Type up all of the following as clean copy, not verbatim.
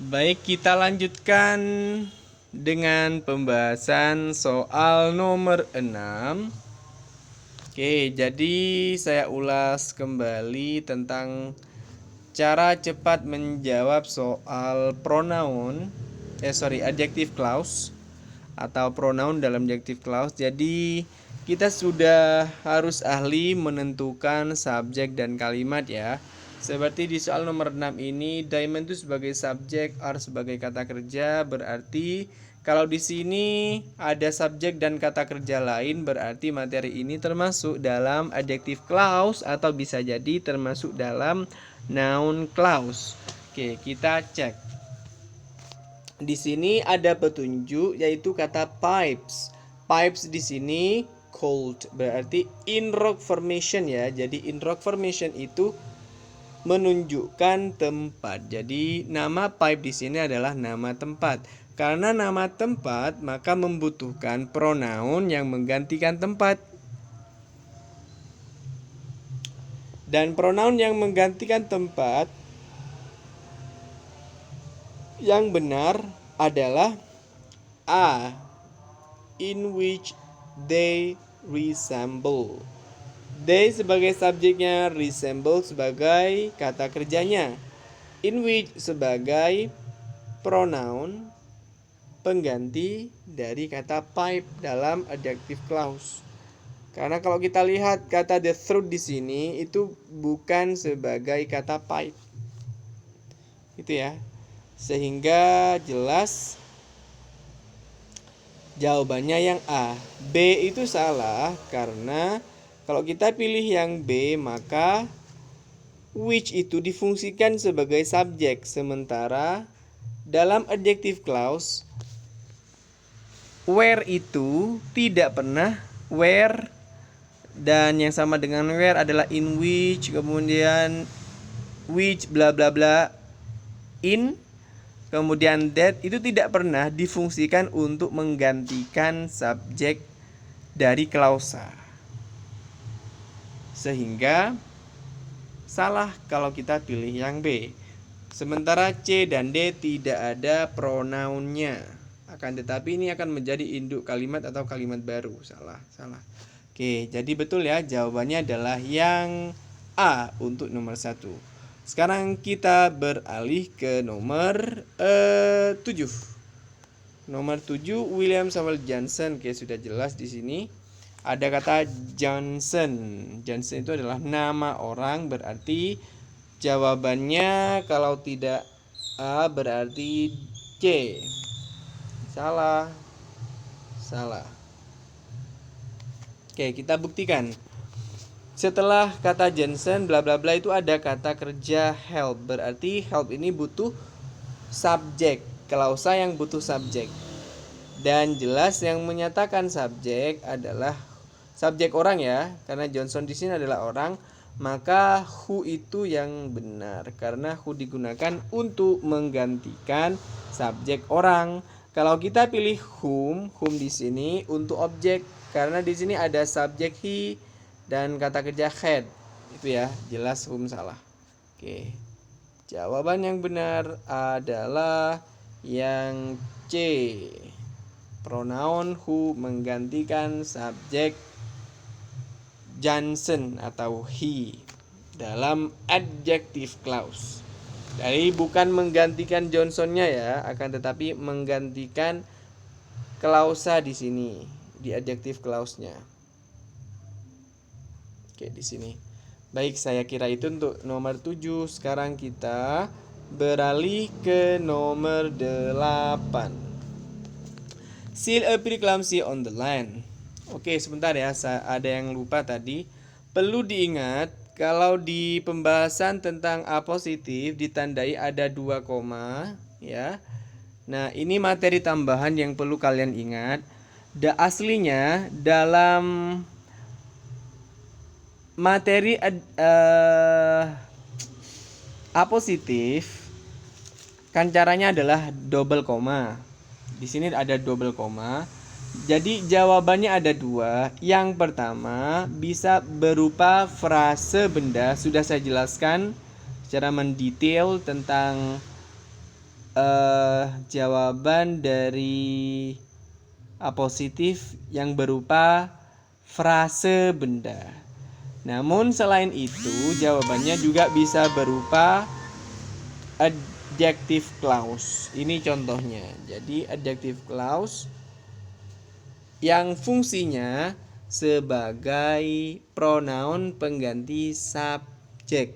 Baik, kita lanjutkan dengan pembahasan soal nomor 6. Oke, jadi saya ulas kembali tentang cara cepat menjawab soal pronoun, adjective clause atau pronoun dalam adjective clause. Jadi kita sudah harus ahli menentukan subjek dan kalimat ya. Seperti di soal nomor 6 ini, diamond itu sebagai subjek, are sebagai kata kerja, berarti kalau di sini ada subjek dan kata kerja lain, berarti materi ini termasuk dalam adjective clause atau bisa jadi termasuk dalam noun clause. Oke, kita cek. Di sini ada petunjuk yaitu kata pipes. Pipes di sini cold berarti in rock formation ya. Jadi in rock formation itu menunjukkan tempat. Jadi nama pipe di sini adalah nama tempat. Karena nama tempat maka membutuhkan pronoun yang menggantikan tempat. Dan pronoun yang menggantikan tempat yang benar adalah a, in which they resemble. They sebagai subjeknya, resemble sebagai kata kerjanya, in which sebagai pronoun pengganti dari kata pipe dalam adjective clause. Karena kalau kita lihat kata the truth di sini itu bukan sebagai kata pipe. Itu ya. Sehingga jelas jawabannya yang A. B itu salah karena kalau kita pilih yang B maka which itu difungsikan sebagai subjek, sementara dalam adjective clause where itu tidak pernah where, dan yang sama dengan where adalah in which, kemudian which bla bla bla in, kemudian that itu tidak pernah difungsikan untuk menggantikan subjek dari klausa. Sehingga salah kalau kita pilih yang B. Sementara C dan D tidak ada pronounnya. Akan tetapi ini akan menjadi induk kalimat atau kalimat baru. Salah. Oke, jadi betul ya, jawabannya adalah yang A untuk nomor 1. Sekarang kita beralih ke nomor 7. Nomor 7 William Samuel Johnson. Oke, sudah jelas di sini. Ada kata Johnson. Johnson itu adalah nama orang, berarti jawabannya kalau tidak A berarti C. Salah. Oke, kita buktikan. Setelah kata Johnson bla bla bla itu ada kata kerja help. Berarti help ini butuh subjek, klausa yang butuh subjek. Dan jelas yang menyatakan subjek adalah subjek orang ya, karena Johnson di sini adalah orang, maka who itu yang benar karena who digunakan untuk menggantikan subjek orang. Kalau kita pilih whom di sini untuk objek karena di sini ada subjek he dan kata kerja had. Itu ya, jelas whom salah. Oke. Jawaban yang benar adalah yang C. Pronoun who menggantikan subjek Johnson atau he dalam adjective clause. Jadi bukan menggantikan Johnsonnya ya, akan tetapi menggantikan klausa di sini di adjective clause-nya. Oke, di sini. Baik, saya kira itu untuk nomor 7. Sekarang kita beralih ke nomor 8. Seal a preeclampsia on the land. Oke, sebentar ya, ada yang lupa tadi. Perlu diingat kalau di pembahasan tentang A positif ditandai ada 2 koma ya. Nah, ini materi tambahan yang perlu kalian ingat. Aslinya dalam materi A positif kan caranya adalah double koma. Di sini ada double koma. Jadi jawabannya ada 2. Yang pertama bisa berupa frase benda. Sudah saya jelaskan secara mendetail tentang jawaban dari apositif yang berupa frase benda. Namun selain itu jawabannya juga bisa berupa adjective clause. Ini contohnya. Jadi adjective clause yang fungsinya sebagai pronoun pengganti subjek.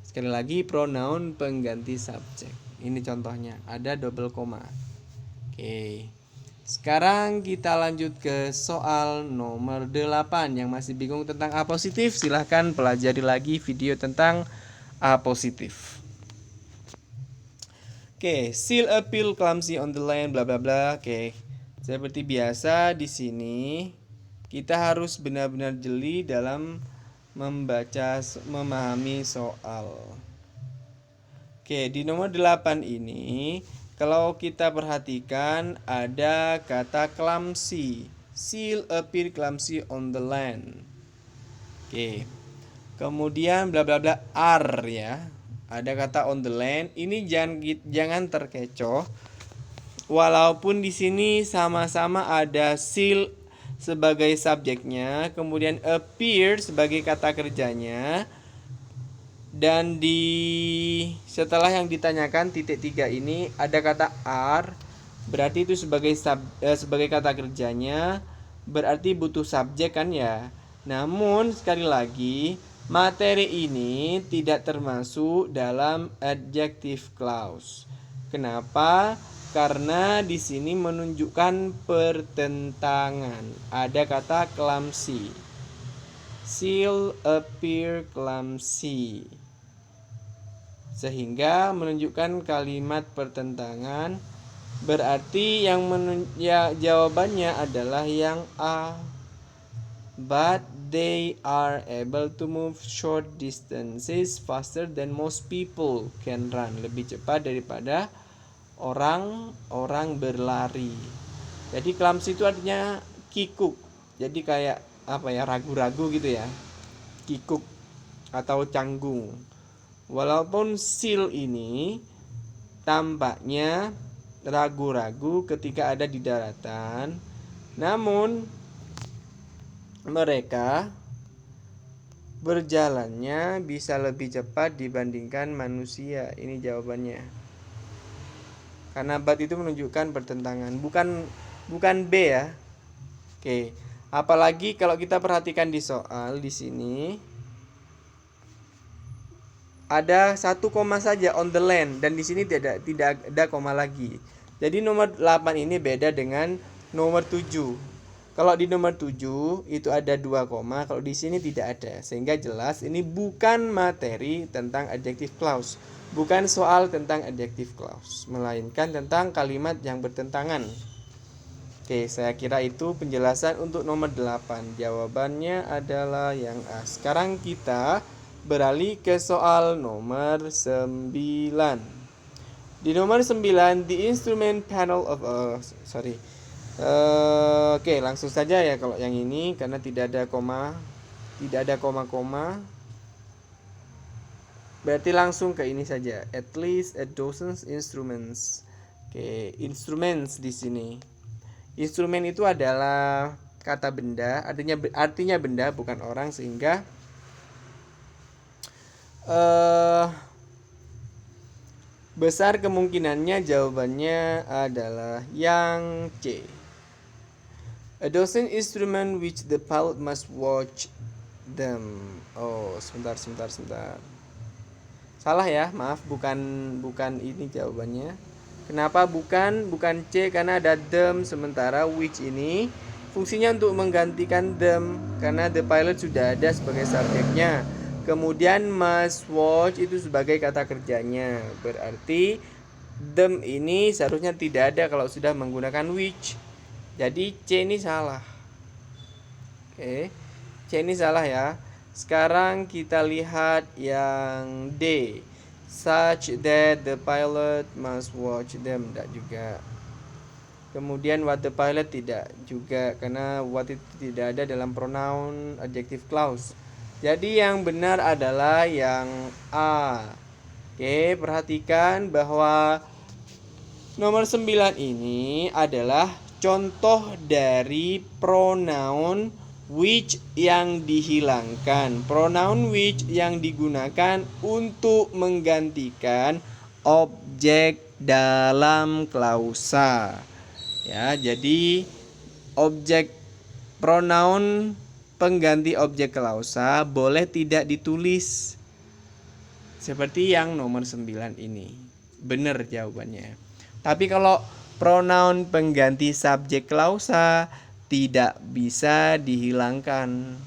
Sekali lagi, pronoun pengganti subjek. Ini contohnya, ada double koma. Oke. Sekarang kita lanjut ke soal nomor 8. Yang masih bingung tentang apositif, silahkan pelajari lagi video tentang apositif. Oke, seal appeal clumsy on the land, bla bla bla. Oke. Seperti biasa di sini kita harus benar-benar jeli dalam memahami soal. Oke, di nomor 8 ini kalau kita perhatikan ada kata clumsy. Seal appear clumsy on the land. Oke. Kemudian bla bla bla are ya. Ada kata on the land. Ini jangan terkecoh. Walaupun di sini sama-sama ada seal sebagai subjeknya, kemudian appear sebagai kata kerjanya, dan setelah yang ditanyakan titik 3 ini ada kata are, berarti itu sebagai kata kerjanya, berarti butuh subjek kan ya. Namun sekali lagi materi ini tidak termasuk dalam adjective clause. Kenapa? Karena di sini menunjukkan pertentangan. Ada kata clumsy. Seal appear clumsy. Sehingga menunjukkan kalimat pertentangan. Berarti jawabannya adalah yang A. But they are able to move short distances faster than most people can run. Lebih cepat daripada orang berlari. Jadi clumsy itu artinya kikuk. Jadi kayak ragu-ragu gitu ya. Kikuk atau canggung. Walaupun seal ini tampaknya ragu-ragu ketika ada di daratan, namun mereka berjalannya bisa lebih cepat dibandingkan manusia. Ini jawabannya. Karena but itu menunjukkan pertentangan, bukan B ya. Oke. Apalagi kalau kita perhatikan di soal di sini ada 1 koma saja on the land, dan di sini tidak ada koma lagi. Jadi nomor 8 ini beda dengan nomor 7. Kalau di nomor 7 itu ada 2 koma, kalau di sini tidak ada. Sehingga jelas ini bukan materi tentang adjective clause. Bukan soal tentang adjective clause, melainkan tentang kalimat yang bertentangan. Oke, saya kira itu penjelasan untuk nomor 8. Jawabannya adalah yang A. Sekarang kita beralih ke soal nomor 9. Di nomor 9, the instrument panel of oke, langsung saja ya kalau yang ini karena tidak ada koma, berarti langsung ke ini saja. At least a dozen instruments. Oke, instruments di sini. Instrumen itu adalah kata benda, artinya benda bukan orang, sehingga besar kemungkinannya jawabannya adalah yang C. A dozen instrument which the pilot must watch them. Oh, sebentar. Salah ya, maaf, bukan ini jawabannya. Kenapa bukan C? Karena ada them, sementara which ini fungsinya untuk menggantikan them karena the pilot sudah ada sebagai subjeknya. Kemudian must watch itu sebagai kata kerjanya. Berarti them ini seharusnya tidak ada kalau sudah menggunakan which. Jadi C ini salah. Oke. C ini salah ya. Sekarang kita lihat yang D. Such that the pilot must watch them. Tidak juga. Kemudian what the pilot tidak juga, karena what itu tidak ada dalam pronoun adjective clause. Jadi yang benar adalah yang A. Oke, perhatikan bahwa Nomor 9 ini adalah contoh dari pronoun which yang dihilangkan. Pronoun which yang digunakan untuk menggantikan objek dalam klausa. Ya, jadi objek pronoun pengganti objek klausa boleh tidak ditulis. Seperti yang nomor 9 ini. Benar jawabannya. Tapi kalau pronoun pengganti subjek klausa tidak bisa dihilangkan.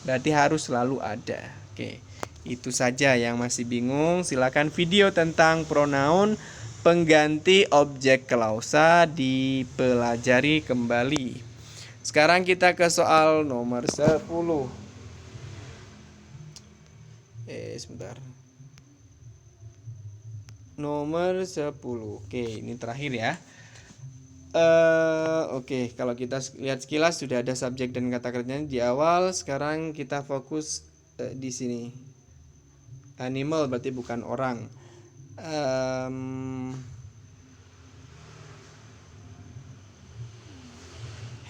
Berarti harus selalu ada. Oke, itu saja yang masih bingung. Silakan video tentang pronoun pengganti objek klausa dipelajari kembali. Sekarang kita ke soal nomor 10. Sebentar. Nomor 10. Oke, ini terakhir ya. Oke, kalau kita lihat sekilas sudah ada subjek dan kata kerjanya di awal. Sekarang kita fokus di sini. Animal berarti bukan orang.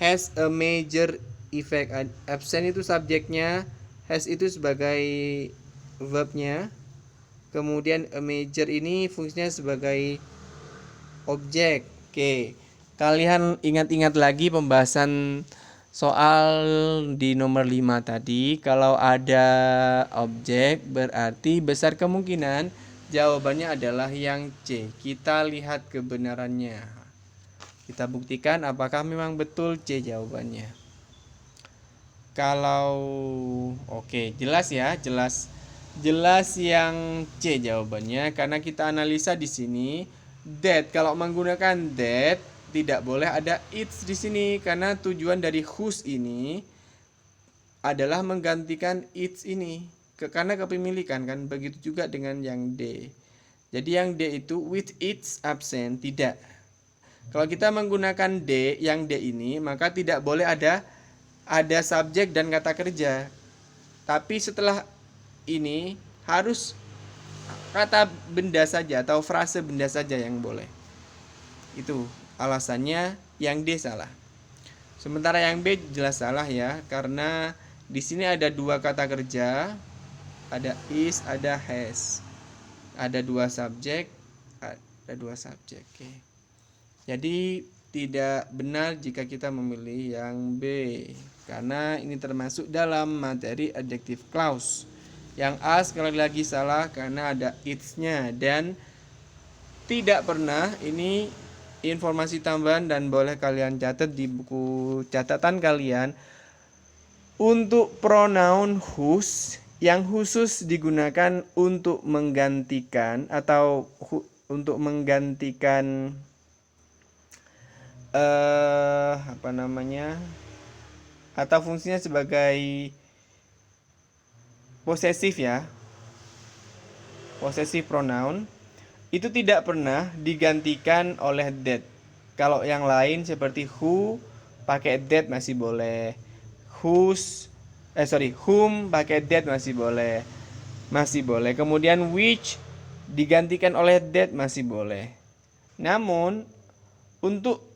Has a major effect. Absent itu subjeknya, has itu sebagai verbnya. Kemudian a major ini fungsinya sebagai objek. Oke, kalian ingat-ingat lagi pembahasan soal di nomor 5 tadi. Kalau ada objek berarti besar kemungkinan jawabannya adalah yang C. Kita lihat kebenarannya. Kita buktikan apakah memang betul C jawabannya. Kalau oke, jelas ya, jelas yang C jawabannya karena kita analisa di sini that. Kalau menggunakan that tidak boleh ada it's di sini karena tujuan dari whose ini adalah menggantikan it's ini karena kepemilikan kan. Begitu juga dengan yang D. Jadi yang D itu with its absent tidak. Kalau kita menggunakan D, yang D ini maka tidak boleh ada subjek dan kata kerja. Tapi setelah ini harus kata benda saja atau frase benda saja yang boleh. Itu alasannya yang D salah. Sementara yang B jelas salah ya, karena di sini ada dua kata kerja, ada is, ada has. Ada dua subjek, Oke. Jadi tidak benar jika kita memilih yang B karena ini termasuk dalam materi adjective clause. Yang A sekali lagi salah karena ada it's-nya dan tidak pernah, ini informasi tambahan dan boleh kalian catat di buku catatan kalian, untuk pronoun whose yang khusus digunakan untuk menggantikan atau untuk menggantikan atau fungsinya sebagai posesif ya, posesif pronoun itu tidak pernah digantikan oleh that. Kalau yang lain seperti who pakai that masih boleh, whom pakai that masih boleh. Kemudian which digantikan oleh that masih boleh. Namun untuk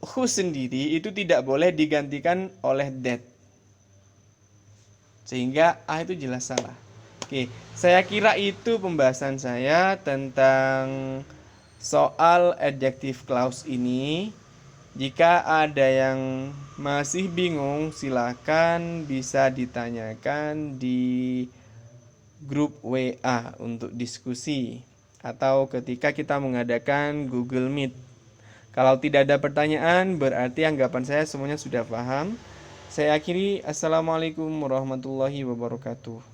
who sendiri itu tidak boleh digantikan oleh that. Sehingga A itu jelas salah. Oke, saya kira itu pembahasan saya tentang soal adjective clause ini. Jika ada yang masih bingung, silakan bisa ditanyakan di grup WA untuk diskusi atau ketika kita mengadakan Google Meet. Kalau tidak ada pertanyaan, berarti anggapan saya semuanya sudah paham. Saya akhiri. Assalamualaikum warahmatullahi wabarakatuh.